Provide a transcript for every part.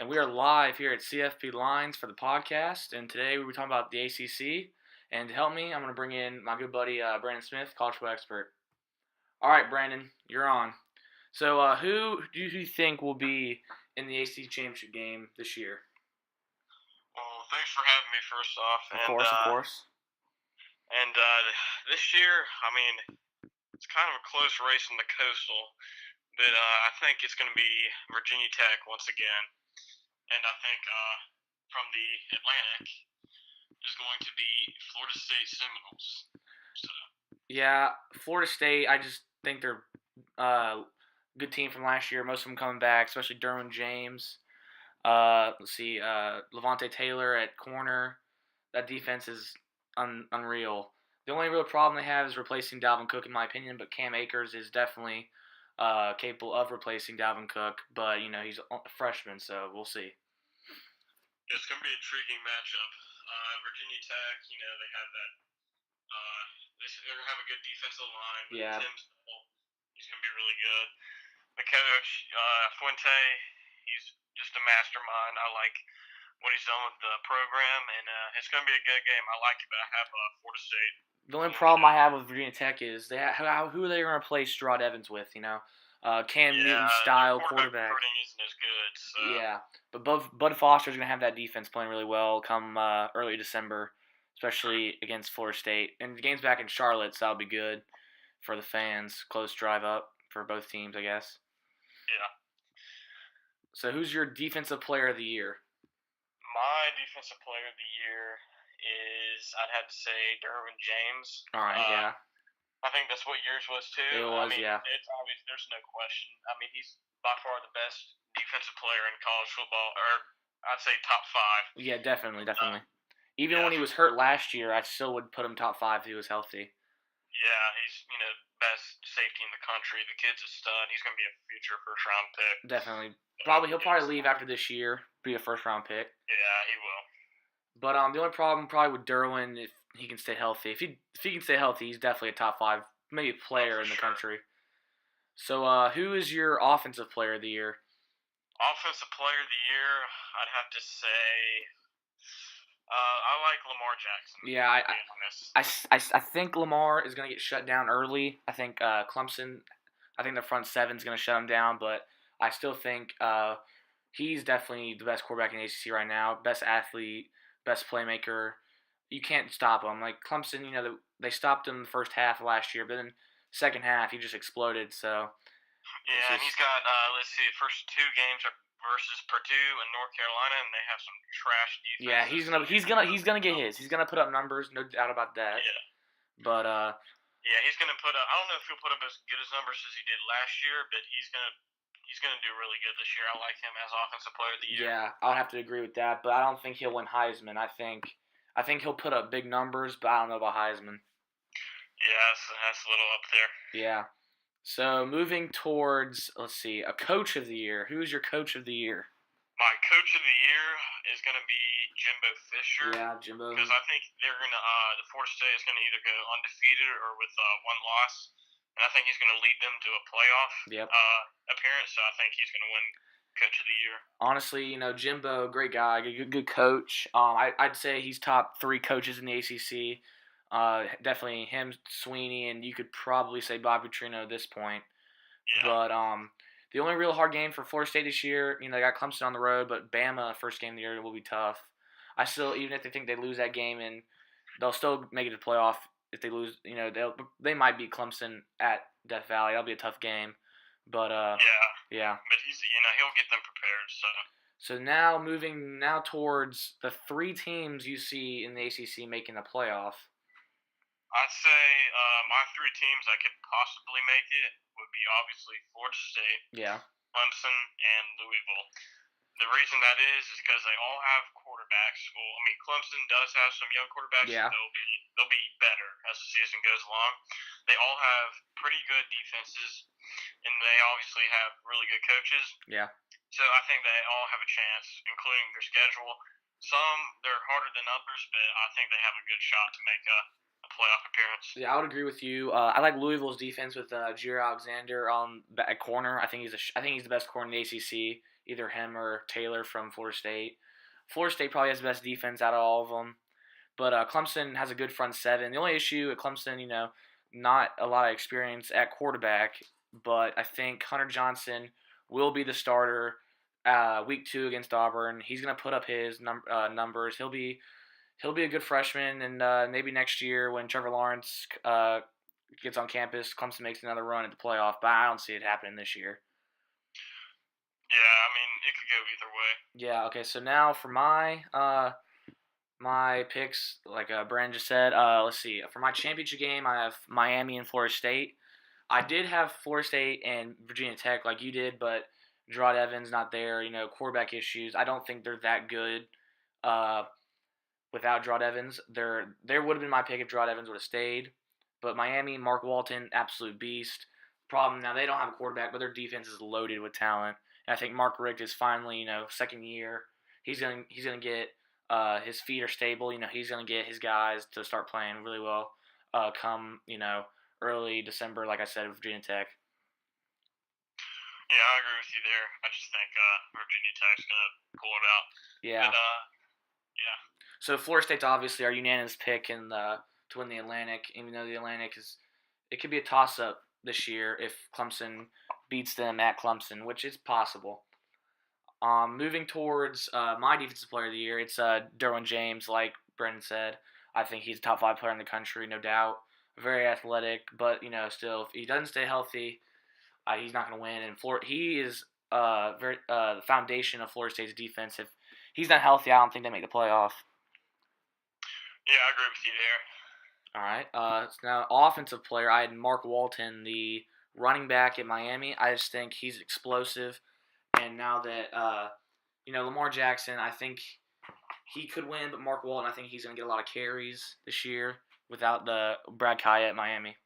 And we are live here at CFP Lines for the podcast. And today we'll be talking about the ACC. And to help me, I'm going to bring in my good buddy Brandon Smith, college football expert. All right, Brandon, you're on. So, who do you think will be in the ACC championship game this year? Well, thanks for having me first off. Of course. And this year, it's kind of a close race in the Coastal, but I think it's going to be Virginia Tech once again. And I think from the Atlantic is going to be Florida State Seminoles. So. Yeah, Florida State, I just think they're a good team from last year. Most of them coming back, especially Derwin James. Levante Taylor at corner. That defense is unreal. The only real problem they have is replacing Dalvin Cook, in my opinion, but Cam Akers is definitely capable of replacing Dalvin Cook, but, he's a freshman, so we'll see. It's going to be an intriguing matchup. Virginia Tech, they have that. They're going to have a good defensive line. Yeah. Tim Sewell, he's going to be really good. The coach, Fuente, he's just a mastermind. I like what he's done with the program, and it's going to be a good game. I like it, but I have Florida State. The only problem I have with Virginia Tech is who are they going to replace Sherrod Evans with, Cam Newton style quarterback. Isn't as good. So. Yeah, but Bud Foster's going to have that defense playing really well come early December, especially against Florida State. And the game's back in Charlotte, so that'll be good for the fans. Close drive up for both teams, I guess. Yeah. So who's your defensive player of the year? My defensive player of the year is, I'd have to say, Derwin James. All right, yeah. I think that's what yours was too. It was, yeah. It's obvious. There's no question. He's by far the best defensive player in college football, or I'd say top 5. Yeah, definitely. Even when he was hurt last year, I still would put him top 5 if he was healthy. Yeah, he's best safety in the country. The kid's a stud. He's going to be a future first-round pick. Definitely. He'll probably leave after this year, be a first-round pick. Yeah, he will. But the only problem probably with Derwin, if he can stay healthy. If he can stay healthy, he's definitely a top 5, maybe player in the country. So who is your offensive player of the year? Offensive player of the year, I'd have to say, I like Lamar Jackson. Yeah, I think Lamar is going to get shut down early. I think Clemson, the front seven is going to shut him down, but I still think he's definitely the best quarterback in the ACC right now, best athlete, best playmaker. You can't stop him. Like Clemson, they stopped him the first half of last year, but then second half he just exploded. So yeah, and he's got the first 2 games are versus Purdue and North Carolina, and they have some trash defense. Yeah, he's gonna get his. He's gonna put up numbers, no doubt about that. Yeah. But yeah, he's gonna put up. I don't know if he'll put up as good as numbers as he did last year, but he's gonna do really good this year. I like him as offensive player of the year. Yeah, I'll have to agree with that, but I don't think he'll win Heisman. I think he'll put up big numbers, but I don't know about Heisman. Yeah, that's a little up there. Yeah. So moving towards, let's see, a coach of the year. Who is your coach of the year? My coach of the year is going to be Jimbo Fisher. Yeah, Jimbo. Because I think they're going to, the Florida State is going to either go undefeated or with 1 loss. And I think he's going to lead them to a playoff appearance. So I think he's going to win coach of the year. Honestly, Jimbo, great guy, good coach. I'd say he's top 3 coaches in the ACC. Definitely him, Sweeney, and you could probably say Bob Petrino at this point. Yeah. But the only real hard game for Florida State this year, they got Clemson on the road, but Bama first game of the year will be tough. I still, even if they think they lose that game, and they'll still make it to the playoff if they lose. They might beat Clemson at Death Valley. That'll be a tough game. But yeah. But he's he'll get them prepared. So now moving towards the 3 teams you see in the ACC making the playoff. I'd say my 3 teams that could possibly make it would be obviously Florida State, Clemson, and Louisville. The reason that is because they all have quarterbacks. Well, Clemson does have some young quarterbacks. Yeah. They'll be better as the season goes along. They all have pretty good defenses, and they obviously have really good coaches. Yeah. So I think they all have a chance, including their schedule. Some, they're harder than others, but I think they have a good shot to make a playoff appearance. Yeah, I would agree with you. I like Louisville's defense with Jair Alexander at corner. I think he's the best corner in the ACC. either him or Taylor from Florida State. Florida State probably has the best defense out of all of them. But Clemson has a good front seven. The only issue at Clemson, not a lot of experience at quarterback, but I think Hunter Johnson will be the starter week 2 against Auburn. He's going to put up his numbers. He'll be a good freshman, and maybe next year when Trevor Lawrence gets on campus, Clemson makes another run at the playoff. But I don't see it happening this year. Yeah, I mean it could go either way. Yeah. Okay. So now for my picks, like Brandon just said, let's see. For my championship game, I have Miami and Florida State. I did have Florida State and Virginia Tech like you did, but Gerard Evans not there. Quarterback issues. I don't think they're that good without Gerard Evans. There would have been my pick if Gerard Evans would have stayed. But Miami, Mark Walton, absolute beast. Problem now they don't have a quarterback, but their defense is loaded with talent. And I think Mark Richt is finally, second year. He's gonna get his feet are stable. He's gonna get his guys to start playing really well. Come early December, like I said, with Virginia Tech. Yeah, I agree with you there. I just think Virginia Tech's gonna pull it out. Yeah. But, yeah. So Florida State's obviously our unanimous pick to win the Atlantic, even though the Atlantic it could be a toss-up this year if Clemson beats them at Clemson, which is possible. Moving towards my defensive player of the year, it's Derwin James, like Brendan said. I think he's a top 5 player in the country, no doubt. Very athletic, but still, if he doesn't stay healthy, he's not going to win. And he is the foundation of Florida State's defense. If he's not healthy, I don't think they make the playoff. Yeah, I agree with you there. All right. So now, offensive player, I had Mark Walton, the running back at Miami. I just think he's explosive. And now that, Lamar Jackson, I think he could win, but Mark Walton, I think he's going to get a lot of carries this year without the Brad Kaya at Miami.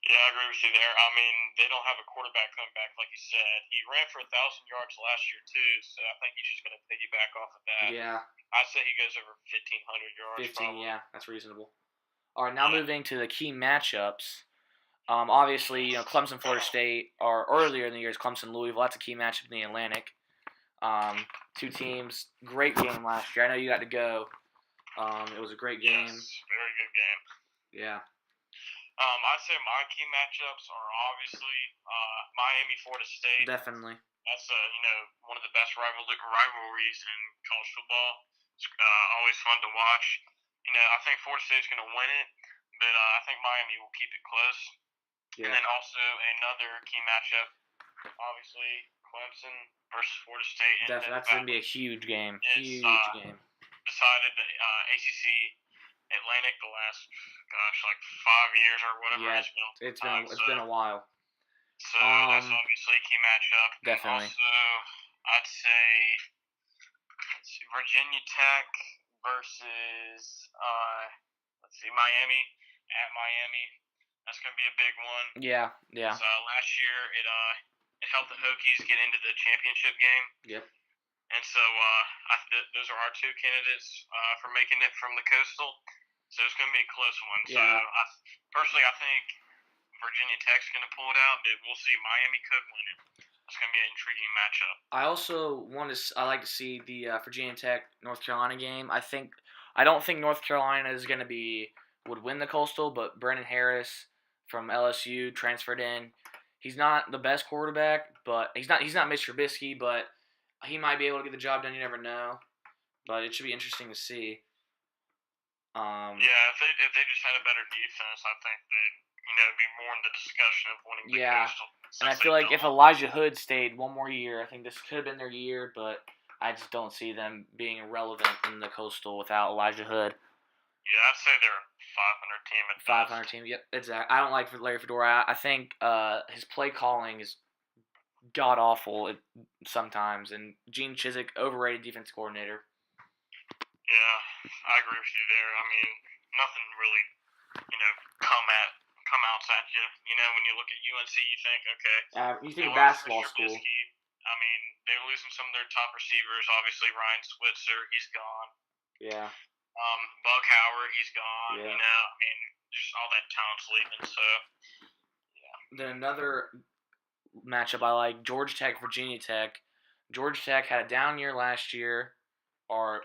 Yeah, I agree with you there. I mean, they don't have a quarterback coming back, like you said. He ran for 1,000 yards last year, too, so I think he's just going to piggyback off of that. Yeah. I'd say he goes over 1,500 yards. 15, probably. Yeah, that's reasonable. All right, now moving to the key matchups. Obviously, Clemson, Florida State, or earlier in the years, Clemson, Louisville. That's a key matchup in the Atlantic. Two teams, great game last year. I know you got to go. It was a great game. Yes, very good game. Yeah. I'd say my key matchups are obviously Miami, Florida State. Definitely. That's one of the best rivalries in college football. It's always fun to watch. I think Florida State's going to win it, but I think Miami will keep it close. Yeah. And then also another key matchup, obviously Clemson versus Florida State. Definitely, that's going to be a huge game. Huge game. Decided the ACC Atlantic the last, 5 years or whatever. Yeah, it's been a while. So that's obviously a key matchup. Definitely. And also, I'd say Virginia Tech versus Miami at Miami. That's gonna be a big one. Yeah. So last year it helped the Hokies get into the championship game. Yep. And so those are our two candidates for making it from the Coastal. So it's gonna be a close one. Yeah. So I think Virginia Tech's gonna pull it out, but we'll see. Miami could win it. It's gonna be an intriguing matchup. I like to see the Virginia Tech North Carolina game. I don't think North Carolina would win the Coastal, but Brandon Harris from LSU transferred in. He's not the best quarterback, but he's not Mitch Trubisky, but he might be able to get the job done. You never know, but it should be interesting to see. If they just had a better defense, I think they'd be more in the discussion of winning the Coastal. And I feel like if Elijah Hood stayed one more year, I think this could have been their year, but I just don't see them being relevant in the Coastal without Elijah Hood. Yeah, I'd say they're a 500 team at best. 500 team, yep, exactly. I don't like Larry Fedora. I think his play calling is god-awful sometimes, and Gene Chizik, overrated defense coordinator. Yeah, I agree with you there. I mean, nothing really, come out at you. When you look at UNC, you think, okay. You think of basketball school. I mean, they're losing some of their top receivers. Obviously, Ryan Switzer, he's gone. Yeah. Buck Howard, he's gone. Yeah. I mean, just all that talent's leaving. So, yeah. Then another matchup I like, Georgia Tech, Virginia Tech. Georgia Tech had a down year last year, or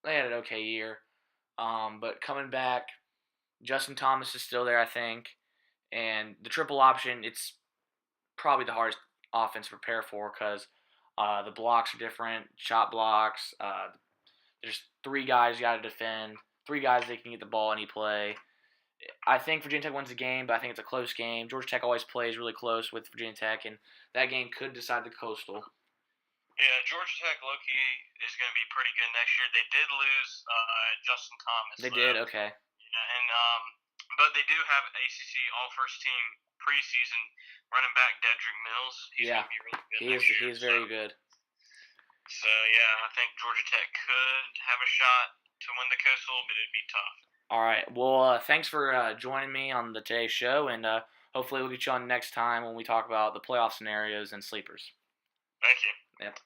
they had an okay year. But coming back, Justin Thomas is still there, I think. And the triple option, it's probably the hardest offense to prepare for because the blocks are different, shot blocks. There's three guys you got to defend, three guys that can get the ball any play. I think Virginia Tech wins the game, but I think it's a close game. Georgia Tech always plays really close with Virginia Tech, and that game could decide the Coastal. Yeah, Georgia Tech low-key is going to be pretty good next year. They did lose Justin Thomas. They did, okay. Yeah, and but they do have ACC All-First Team preseason running back Dedrick Mills. He's going to be really good next year. He is very good. So yeah, I think Georgia Tech could have a shot to win the Coastal, but it'd be tough. All right. Well, thanks for joining me on today's show, and hopefully we'll get you on next time when we talk about the playoff scenarios and sleepers. Thank you. Yep.